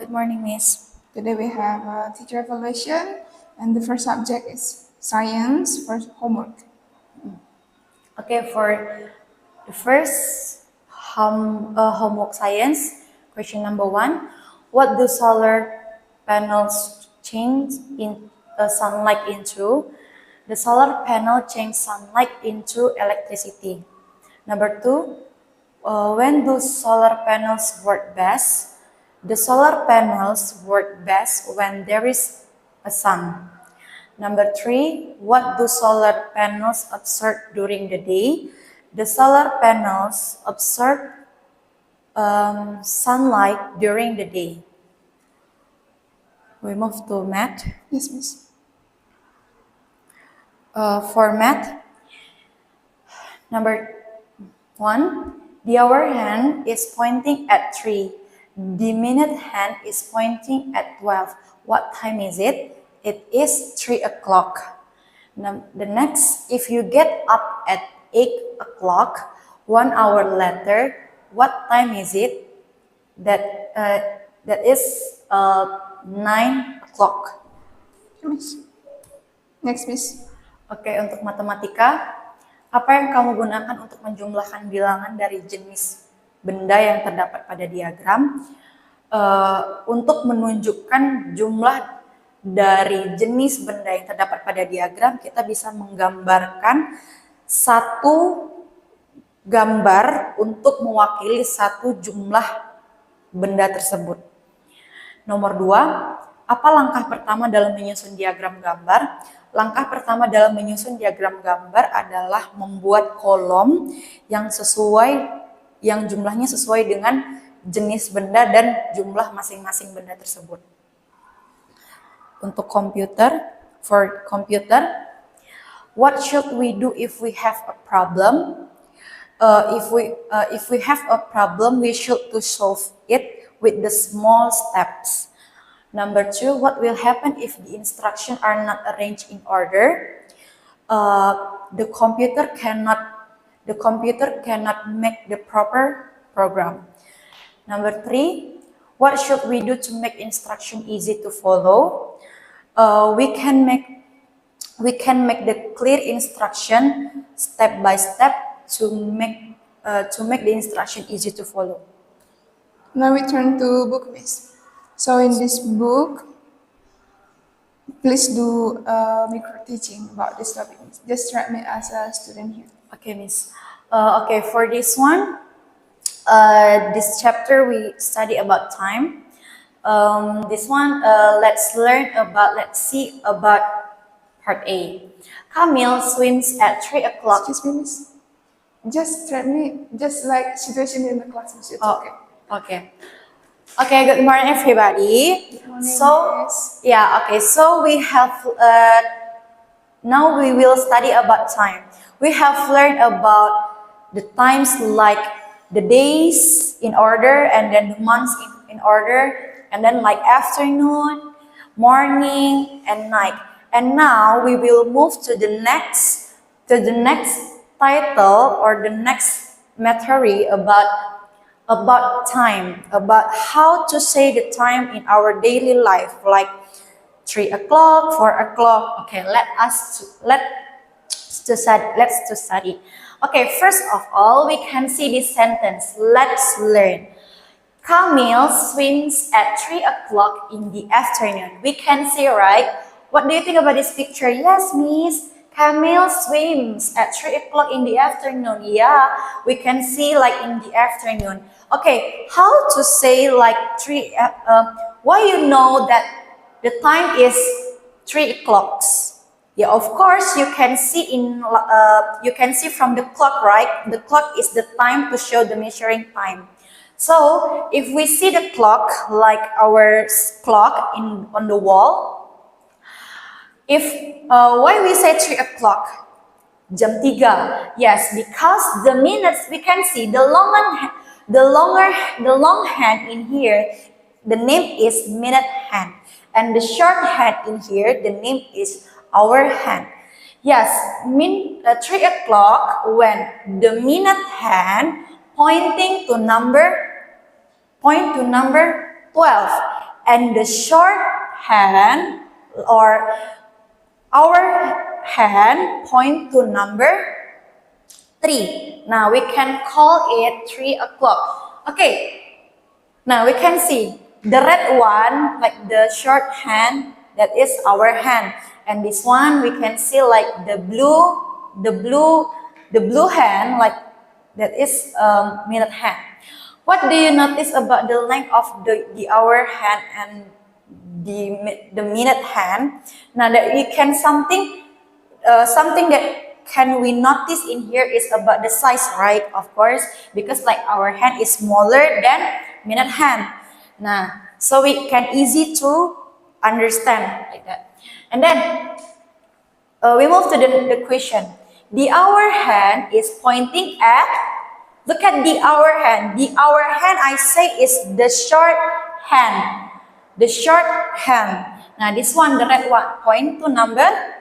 Good morning, Miss. Today we have teacher evaluation, and the first subject is science for homework. Okay, for the first homework science, question number 1. What do solar panels change sunlight into? The solar panel change sunlight into electricity. Number 2. When do solar panels work best? The solar panels work best when there is a sun. Number 3, what do solar panels absorb during the day? The solar panels absorb sunlight during the day. We move to math. Yes, Miss. For math, number 1, the hour hand is pointing at 3. The minute hand is pointing at 12. What time is it? It is 3 o'clock. The next, if you get up at 8 o'clock, 1 hour later, what time is it? That is 9 o'clock. Okay, Miss. Next, Miss. Oke, untuk matematika, apa yang kamu gunakan untuk menjumlahkan bilangan dari jenis benda yang terdapat pada diagram? Untuk menunjukkan jumlah dari jenis benda yang terdapat pada diagram, kita bisa menggambarkan satu gambar untuk mewakili satu jumlah benda tersebut. Nomor 2, apa langkah pertama dalam menyusun diagram gambar? Langkah pertama dalam menyusun diagram gambar adalah membuat kolom yang jumlahnya sesuai dengan jenis benda dan jumlah masing-masing benda tersebut. Untuk for computer, what should we do if we have a problem? If we have a problem, we should to solve it with the small steps. Number 2, what will happen if the instructions are not arranged in order? The computer cannot make the proper program. Number 3, what should we do to make instruction easy to follow? We can make the clear instruction step by step to make the instruction easy to follow. Now we turn to book, Miss. So in this book, please do micro teaching about this topic, Miss. Just write me as a student here. Okay, Miss. Okay, for this one, this chapter we study about time. This one, let's see about part A. Camille swims at 3 o'clock. Excuse me, Miss. Just write me, just like situation in the class, Miss. It's okay. Okay. Okay, good morning, everybody. Good morning, So, so we have, now we will study about time. We have learned about the times like the days in order, and then the months in order, and then like afternoon, morning, and night. And now we will move to the next title or the next theory about time, about how to say the time in our daily life, like 3 o'clock, 4 o'clock. Okay, let's study. Okay, first of all, we can see this sentence. Let's learn. Camille swims at 3 o'clock in the afternoon. We can see, right? What do you think about this picture? Yes, Miss. Camille swims at 3 o'clock in the afternoon. Yeah, we can see like in the afternoon. Okay, how to say like 3, why you know that the time is 3 o'clock? Yeah, of course, you can see from the clock, right? The clock is the time to show the measuring time. So, if we see the clock, like our clock on the wall, why we say 3 o'clock? Jam 3. Yes, because the minutes, we can see the long hand in here, the name is minute hand. And the short hand in here, the name is hour hand. Yes, 3 o'clock when the minute hand point to number 12. and the short hand or our hand point to number 3. Now we can call it 3 o'clock. Okay, now we can see the red one, like the short hand, that is our hand. And this one we can see like the blue hand, like that is minute hand. What do you notice about the length of the hour hand and the minute hand? Now that we can something that can we notice in here is about the size, right? Of course, because like our hand is smaller than minute hand. Now, so we can easy to understand like that. And then we move to the question. The hour hand is pointing at, look at the hour hand. The hour hand I say is the short hand. The short hand. Now this one, the red one, point to number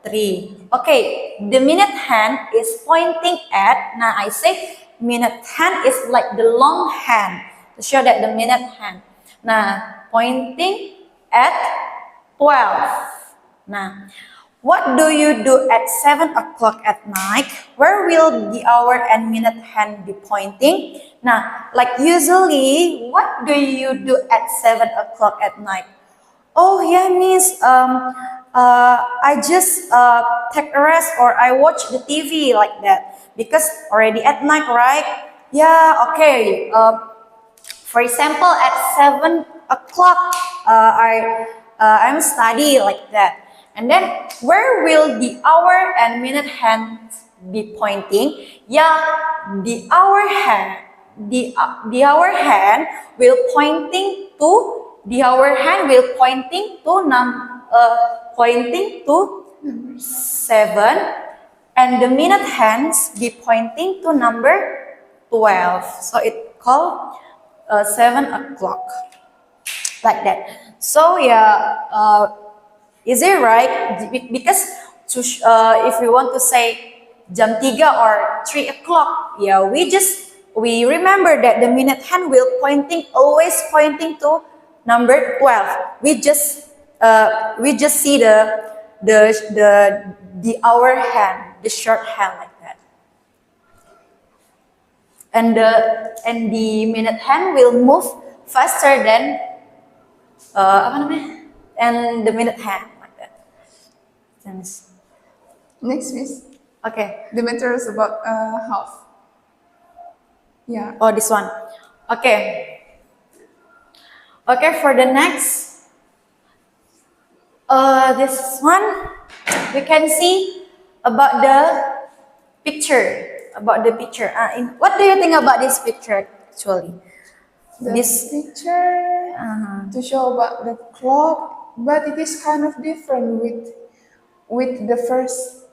3. Okay, the minute hand is pointing at, now I say minute hand is like the long hand to show that the minute hand. Now, pointing at 12. Now, what do you do at 7 o'clock at night? Where will the hour and minute hand be pointing? Now, like usually, what do you do at 7 o'clock at night? Oh yeah, Miss, I just take a rest or I watch the TV like that. Because already at night, right? Yeah, okay. For example, at 7 o'clock, I'm study like that. And then, where will the hour and minute hand be pointing? Yeah, the hour hand will pointing to pointing to 7, and the minute hands be pointing to number 12. So it called 7 o'clock like that. So yeah. Is it right? Because if we want to say jam 3 or 3 o'clock, yeah, we remember that the minute hand will always pointing to number 12. We just see the hour hand, the short hand like that. And the minute hand will move faster than and the minute hand like that. Next, Miss. Okay. The matter is about half. Yeah. Oh, this one. Okay. Okay, for the next, this one, we can see about the picture. What do you think about this picture actually? This picture to show about the clock, but it is kind of different with the first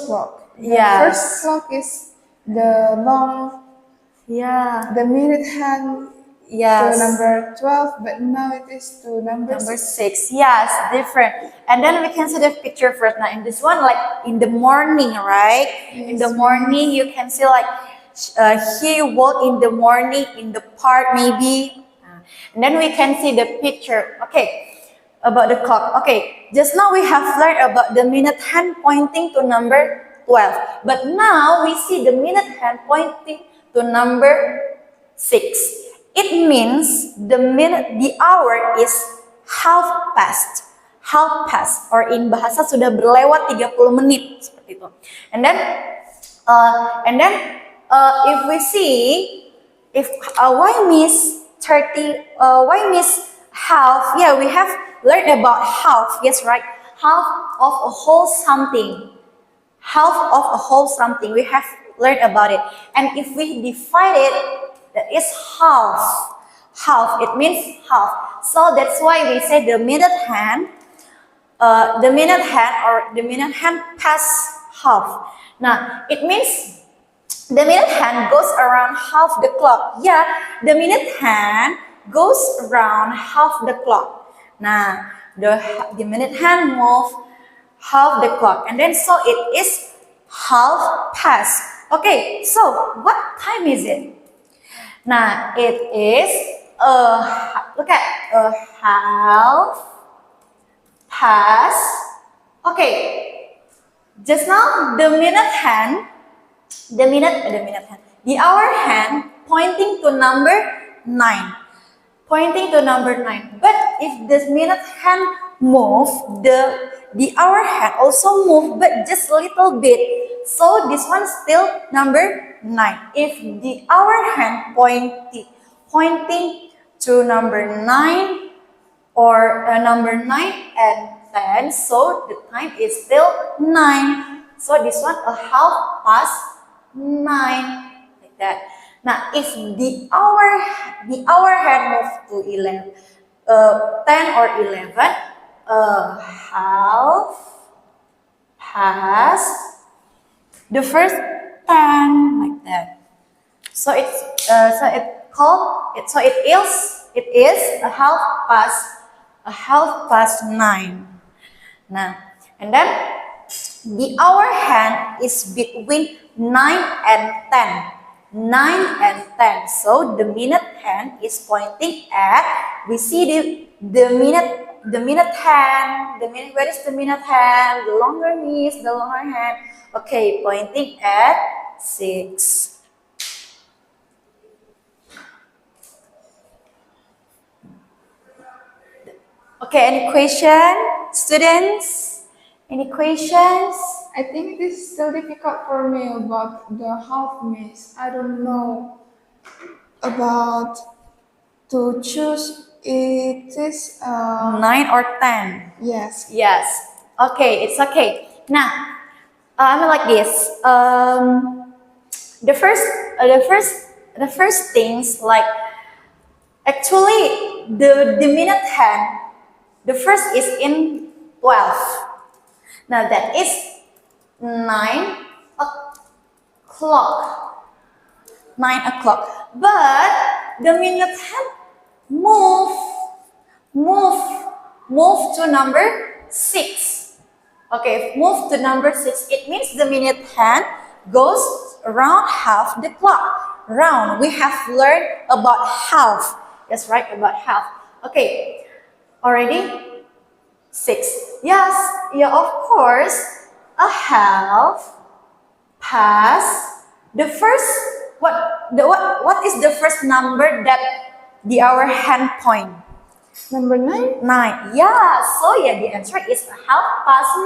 clock. The first clock is the long, the minute hand to number 12, but now it is to number 6. Yes, different. And then we can see the picture first. Now in this one, like in the morning, right? Yes, in the morning, you can see like here you walk in the morning in the park maybe. And then we can see the picture. Okay, about the clock. Okay, just now we have learned about the minute hand pointing to number 12. But now we see the minute hand pointing to number 6. It means the hour is half past, or in bahasa sudah berlewat 30 menit seperti itu. And then if we see why miss half? Yeah, we have learned about half. Yes, right. Half of a whole something. We have learned about it. And if we divide it, that is half. It means half. So that's why we say the minute hand pass half. Now it means the minute hand goes around half the clock. Yeah, the minute hand goes around half the clock. Now the minute hand move half the clock, and then so it is half past. Okay, so what time is it? Now it is look at a half past. Okay, just now the minute hand, the hour hand pointing to number 9. Pointing to number 9. But if this minute hand move, the hour hand also move, but just a little bit. So this one still number 9. If the hour hand pointing to number 9 or number 9 and 10, so the time is still 9. So this one a half past 9, like that. Now, if the hour hand move to 10 or 11, half past the first 10, like that. So it is a half past 9. Now, and then the hour hand is between 9 and 10. 9 and 10. So the minute hand is pointing at, we see the minute hand. Where is the minute hand? The longer hand. Okay, pointing at 6. Okay, any question, students? Any questions? I think this is still difficult for me about the half miss. I don't know about to choose it is 9 or 10? yes. Yes. Okay, it's okay. Now, I'm like this. The first things like actually the minute hand. The first is in 12. Now that is 9 o'clock. 9 o'clock. But the minute hand move to number 6. Okay, move to number 6. It means the minute hand goes around half the clock. Round. We have learned about half. That's right, about half. Okay. Already 6. Yes, yeah, of course. A half past the first. What is the first number that the hour hand point? Number 9? 9. Yeah. So yeah, the answer is a half past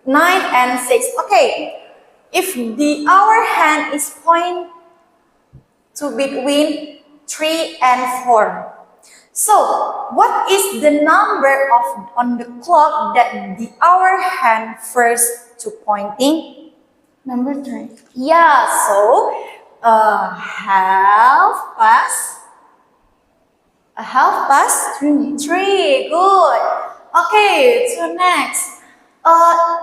9. 9 and 6. Okay. If the hour hand is point to between 3 and 4. So, what is the number on the clock that the hour hand first to pointing? Number 3. Yeah, so half past 3. 3. Good. Okay, so next.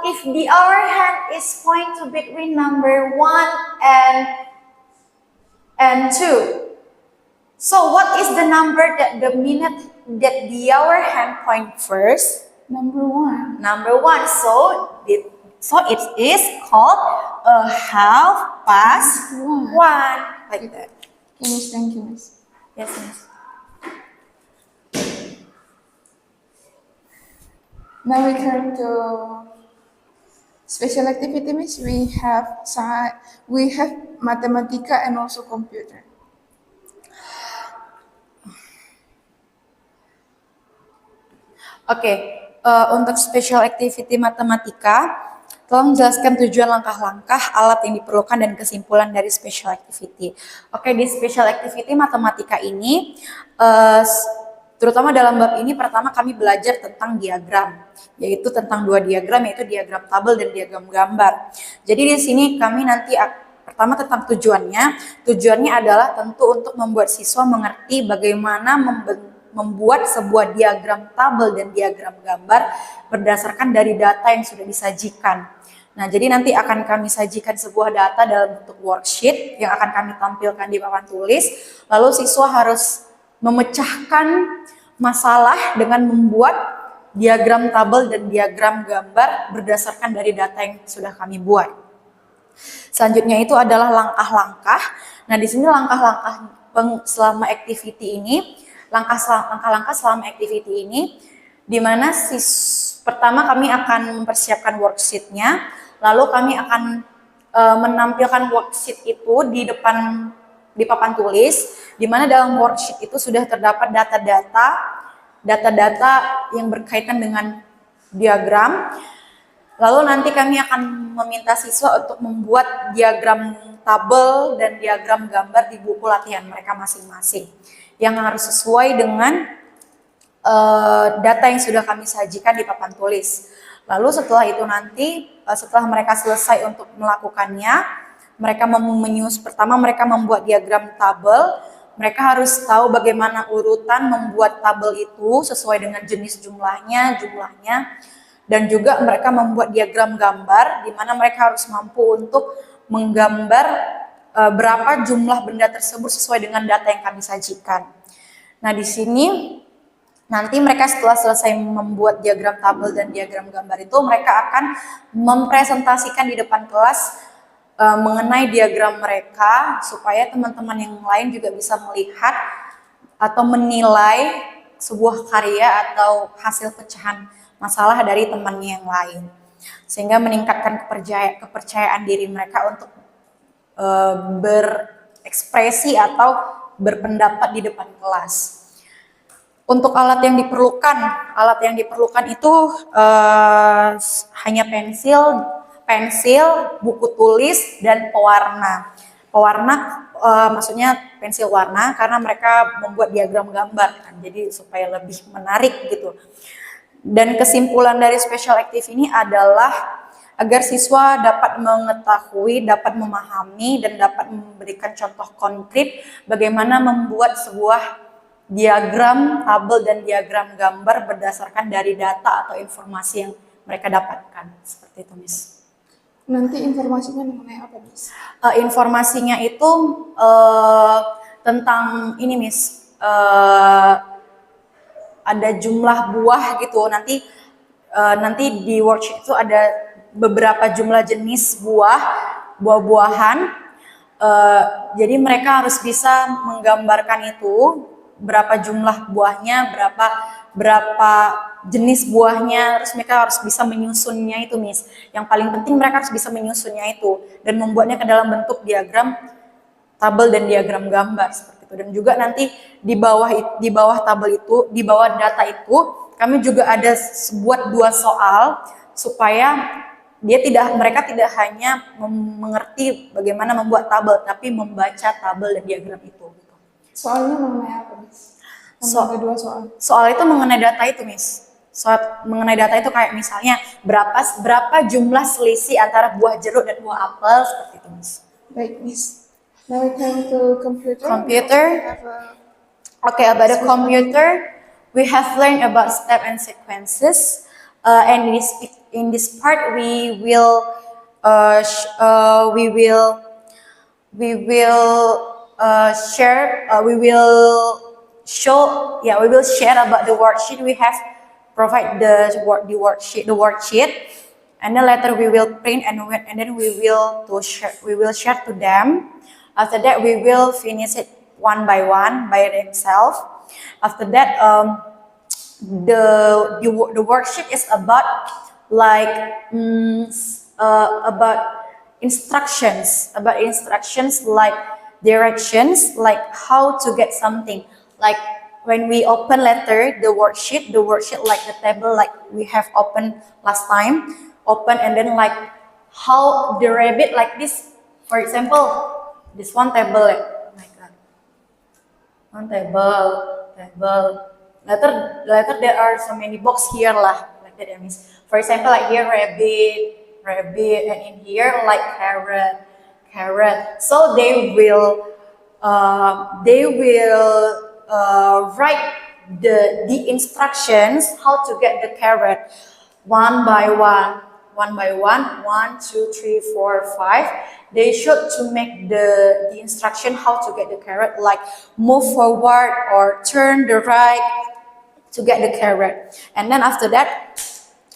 If the hour hand is point to between number 1 and 2. So what is the number that the hour hand point first? Number 1. Number 1. So it is called a half past 1. Like that. Okay, Miss, thank you, Miss. Yes, Miss. Now we turn to special activity, Miss. We have Mathematica and also computer. Oke, untuk special activity matematika, tolong jelaskan tujuan langkah-langkah alat yang diperlukan dan kesimpulan dari special activity. Oke, di special activity matematika ini, terutama dalam bab ini, pertama kami belajar tentang diagram, yaitu tentang 2 diagram, yaitu diagram tabel dan diagram gambar. Jadi di sini kami nanti pertama tentang tujuannya. Tujuannya adalah tentu untuk membuat siswa mengerti bagaimana membuat sebuah diagram tabel dan diagram gambar berdasarkan dari data yang sudah disajikan. Nah, jadi nanti akan kami sajikan sebuah data dalam bentuk worksheet yang akan kami tampilkan di papan tulis. Lalu siswa harus memecahkan masalah dengan membuat diagram tabel dan diagram gambar berdasarkan dari data yang sudah kami buat. Selanjutnya itu adalah langkah-langkah. Nah, di sini langkah-langkah selama activity ini langkah-langkah selama activity ini, di mana pertama kami akan mempersiapkan worksheet-nya, lalu kami akan menampilkan worksheet itu di papan tulis, di mana dalam worksheet itu sudah terdapat data-data yang berkaitan dengan diagram. Lalu nanti kami akan meminta siswa untuk membuat diagram tabel dan diagram gambar di buku latihan mereka masing-masing, yang harus sesuai dengan data yang sudah kami sajikan di papan tulis. Lalu setelah itu nanti, setelah mereka selesai untuk melakukannya, pertama mereka membuat diagram tabel. Mereka harus tahu bagaimana urutan membuat tabel itu sesuai dengan jenis jumlahnya, dan juga mereka membuat diagram gambar, di mana mereka harus mampu untuk menggambar berapa jumlah benda tersebut sesuai dengan data yang kami sajikan. Nah, di sini nanti mereka setelah selesai membuat diagram tabel dan diagram gambar itu, mereka akan mempresentasikan di depan kelas mengenai diagram mereka, supaya teman-teman yang lain juga bisa melihat atau menilai sebuah karya atau hasil pecahan masalah dari temannya yang lain, sehingga meningkatkan kepercayaan diri mereka untuk berekspresi atau berpendapat di depan kelas. Untuk alat yang diperlukan itu hanya pensil, buku tulis, dan pewarna. Maksudnya pensil warna, karena mereka membuat diagram gambar kan, jadi supaya lebih menarik gitu. Dan kesimpulan dari special active ini adalah agar siswa dapat mengetahui, dapat memahami, dan dapat memberikan contoh konkret bagaimana membuat sebuah diagram tabel dan diagram gambar berdasarkan dari data atau informasi yang mereka dapatkan. Seperti itu, Miss. Nanti informasinya mengenai apa, Miss? Informasinya itu tentang ini, Miss. Ada jumlah buah gitu. Nanti di worksheet itu ada beberapa jumlah jenis buah-buahan. Jadi mereka harus bisa menggambarkan itu, berapa jumlah buahnya, berapa jenis buahnya, terus mereka harus bisa menyusunnya itu, Miss. Yang paling penting mereka harus bisa menyusunnya itu dan membuatnya ke dalam bentuk diagram tabel dan diagram gambar seperti itu. Dan juga nanti di bawah tabel itu, di bawah data itu, kami juga ada buat 2 soal supaya mereka tidak hanya mengerti bagaimana membuat tabel, tapi membaca tabel dan diagram itu. Soalnya mengenai apa, Miss? Ada 2 soal. Soal itu mengenai data itu, Miss. Soal mengenai data itu kayak misalnya berapa jumlah selisih antara buah jeruk dan buah apel, seperti itu, Miss. Baik, Miss. Now we come to computer. Okay, about the computer, we have learned about step and sequences. And in this part, we will share about the worksheet. We have provide the worksheet, and then later we will print and then we will share to them. After that, we will finish it one by one by themselves. After that, the worksheet is about about instructions like directions, like how to get something. Like when we open letter the worksheet like the table like we have opened last time, open and then like how the rabbit like this. For example, this one table, like one table. Later there are so many box here lah, like that, yeah, Miss. For example, like here rabbit, and in here like carrot. So they will write the instructions how to get the carrot one by one. 1, 2, 3, 4, 5. They should to make the instruction how to get the carrot, like move forward or turn the right to get the carrot. And then after that,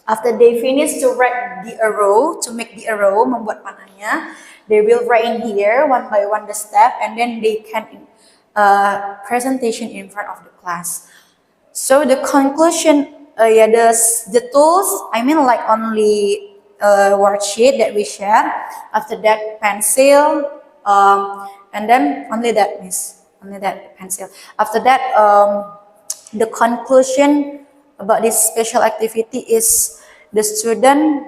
after they finish to write the arrow, to make the arrow, membuat panahnya, they will write in here one by one the step, and then they can presentation in front of the class. So the conclusion, the tools, I mean like only worksheet that we share. After that, pencil, and then only that, miss, only that pencil. After that, the conclusion about this special activity is the student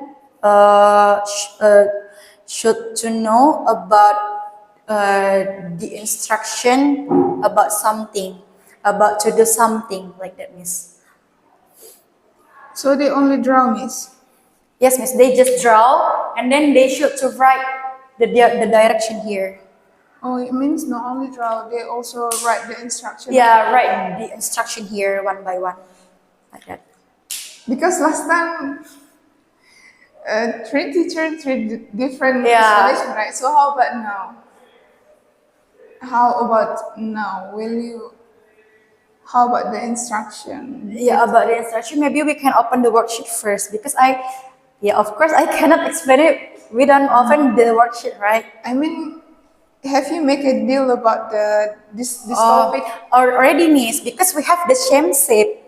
should to know about the instruction about something, about to do something like that, miss. So they only draw, miss. Yes, miss. They just draw and then they should to write the direction here. Oh, it means not only draw, they also write the instruction. Yeah, write the instruction here one by one, like that. Because last time, three teachers, different Yeah. installation, right? So how about now? How about now? Will you? How about the instruction? Yeah, about the instruction, maybe we can open the worksheet first because of course, I cannot explain it. We don't open the worksheet, right? I mean, have you make a deal about this Oh, topic? already, miss, because we have the same shape.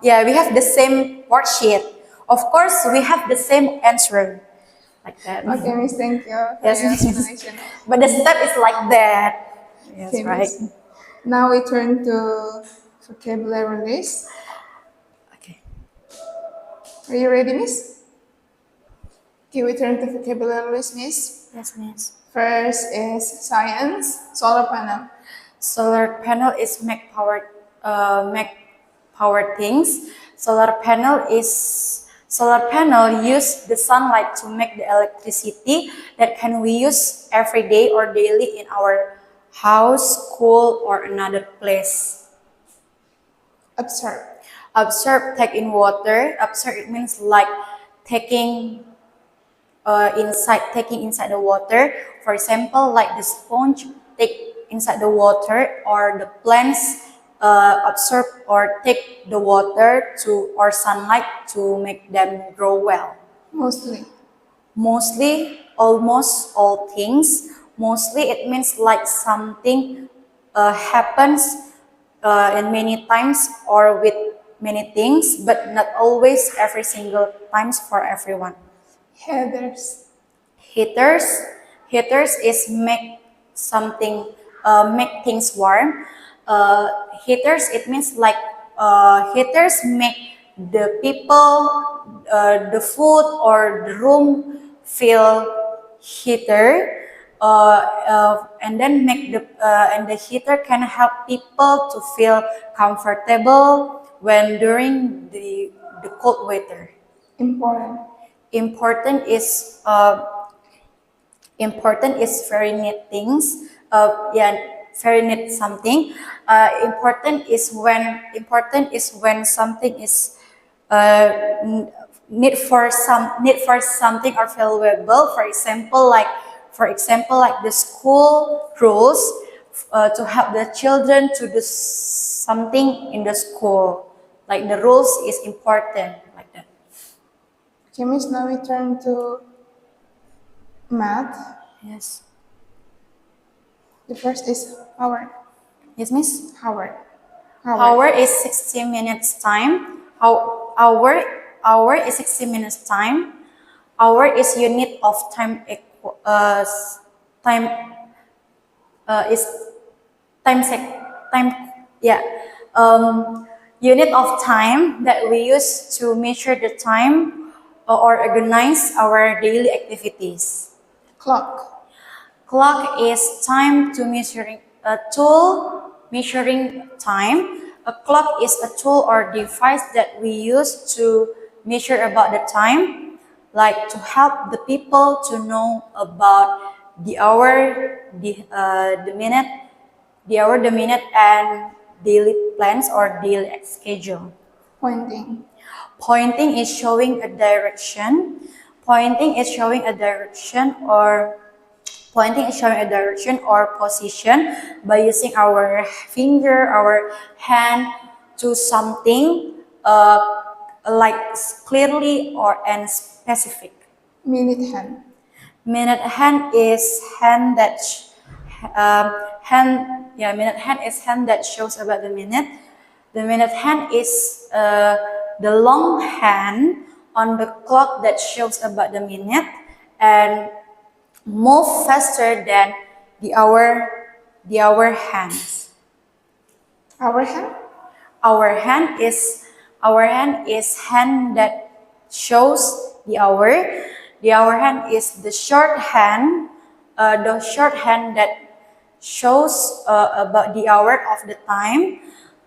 Yeah, we have the same worksheet. Of course, we have the same answer, like that. Okay, miss, thank you for Yes, your miss. explanation. But the step is like that. Yes, Okay, right. miss. Now we turn to vocabulary list. Okay. Are you ready, miss? Okay, we turn to vocabulary list, miss. Yes, miss. First is science, solar panel. Solar panel is make power things. Solar panel use the sunlight to make the electricity that can we use every day or daily in our house, school, or another place. Observe. Absorb, take in water. Absorb, it means like taking taking inside the water. For example, like the sponge take inside the water, or the plants absorb or take the water to or sunlight to make them grow well. Mostly. Mostly, almost all things. Mostly, it means like something happens in many times or with many things, but not always every single times for everyone. Headers. Heaters is make something make things warm. Heaters, it means like heaters make the people, the food or the room feel heater. And then make and the heater can help people to feel comfortable when during the cold weather. Important. Important is very neat things. Very neat something. Important is when something is need for something or valuable. For example, like the school rules to help the children to do something in the school. Like the rules is important, like that. Okay, miss, now we turn to math. Yes. The first is hour. Yes, miss. Hour. Hour is 60 minutes time. Hour is 60 minutes time. Hour is unit of time. Time is time. Yeah. Unit of time that we use to measure the time or organize our daily activities. Clock. Clock is time to measuring a tool measuring time. A clock is a tool or device that we use to measure about the time, like to help the people to know about the hour, the minute, and daily plans or daily schedule. Pointing. Pointing is showing a direction. Pointing is showing a direction or position by using our finger, our hand to something like clearly and specific. Minute hand. Minute hand is hand minute hand is hand that shows about the minute. The minute hand is the long hand on the clock that shows about the minute and move faster than the hour hands. Our hand? Our hand is hand that shows the hour. The hour hand is the short hand that shows about the hour of the time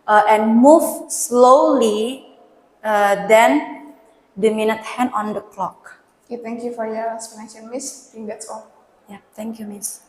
and move slowly than the minute hand on the clock. Okay, thank you for your explanation, Miss. I think that's all. Yeah, thank you, Miss.